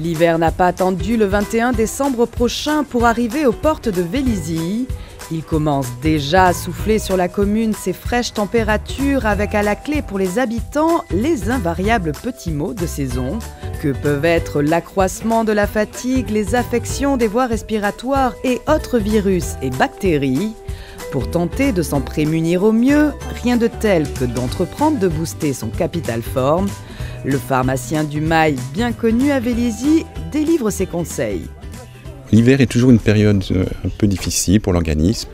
L'hiver n'a pas attendu le 21 décembre prochain pour arriver aux portes de Vélizy. Il commence déjà à souffler sur la commune ses fraîches températures avec à la clé pour les habitants les invariables petits maux de saison que peuvent être l'accroissement de la fatigue, les affections des voies respiratoires et autres virus et bactéries. Pour tenter de s'en prémunir au mieux, rien de tel que d'entreprendre de booster son capital forme. Le pharmacien du Mail, bien connu à Vélizy, délivre ses conseils. L'hiver est toujours une période un peu difficile pour l'organisme,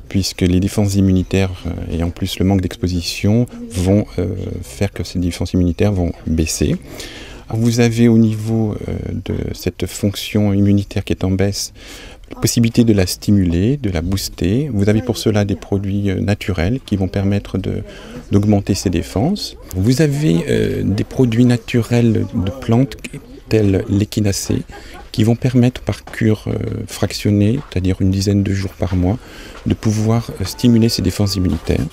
puisque les défenses immunitaires et en plus le manque d'exposition vont faire que ces défenses immunitaires vont baisser. Alors vous avez au niveau de cette fonction immunitaire qui est en baisse, la possibilité de la stimuler, de la booster. Vous avez pour cela des produits naturels qui vont permettre d'augmenter ces défenses. Vous avez des produits naturels de plantes tels l'échinacée qui vont permettre par cure fractionnée, c'est-à-dire une dizaine de jours par mois, de pouvoir stimuler ces défenses immunitaires.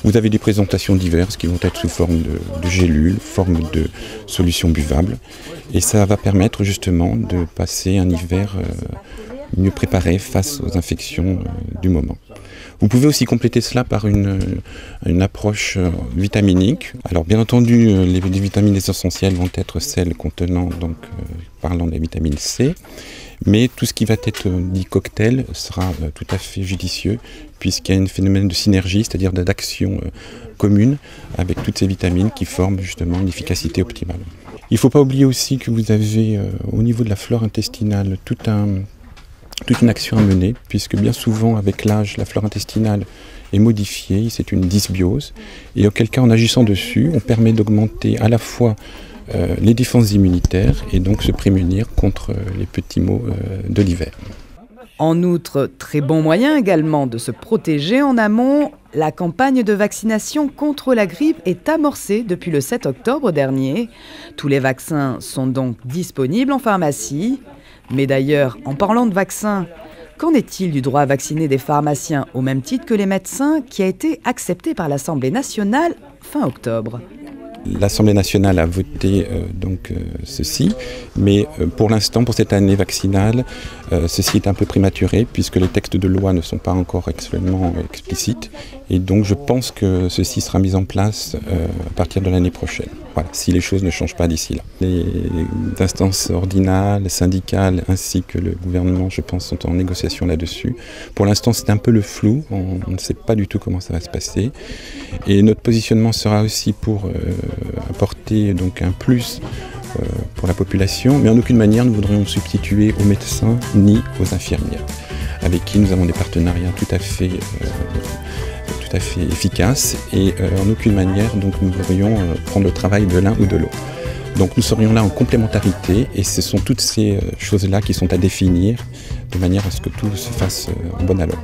Vous avez des présentations diverses qui vont être sous forme de gélules, forme de solutions buvables. Et ça va permettre justement de passer un hiver mieux préparé face aux infections du moment. Vous pouvez aussi compléter cela par une approche vitaminique. Alors bien entendu, les vitamines essentielles vont être celles contenant, parlant de la vitamine C, mais tout ce qui va être dit cocktail sera tout à fait judicieux puisqu'il y a un phénomène de synergie, c'est-à-dire d'action commune avec toutes ces vitamines qui forment justement une efficacité optimale. Il ne faut pas oublier aussi que vous avez au niveau de la flore intestinale toute une action à mener, puisque bien souvent, avec l'âge, la flore intestinale est modifiée, c'est une dysbiose, et auquel cas, en agissant dessus, on permet d'augmenter à la fois les défenses immunitaires et donc se prémunir contre les petits maux de l'hiver. En outre, très bon moyen également de se protéger en amont, la campagne de vaccination contre la grippe est amorcée depuis le 7 octobre dernier. Tous les vaccins sont donc disponibles en pharmacie. Mais d'ailleurs, en parlant de vaccins, qu'en est-il du droit à vacciner des pharmaciens au même titre que les médecins qui a été accepté par l'Assemblée nationale fin octobre ? L'Assemblée nationale a voté ceci, mais pour l'instant, pour cette année vaccinale, ceci est un peu prématuré puisque les textes de loi ne sont pas encore extrêmement explicites. Et donc je pense que ceci sera mis en place à partir de l'année prochaine. Voilà, si les choses ne changent pas d'ici là. Les instances ordinales, syndicales ainsi que le gouvernement, je pense, sont en négociation là-dessus. Pour l'instant, c'est un peu le flou, on ne sait pas du tout comment ça va se passer. Et notre positionnement sera aussi pour apporter donc un plus pour la population, mais en aucune manière nous voudrions substituer aux médecins ni aux infirmières, avec qui nous avons des partenariats tout à fait efficaces et en aucune manière donc nous voudrions prendre le travail de l'un ou de l'autre. Donc nous serions là en complémentarité et ce sont toutes ces choses-là qui sont à définir de manière à ce que tout se fasse en bon aloi.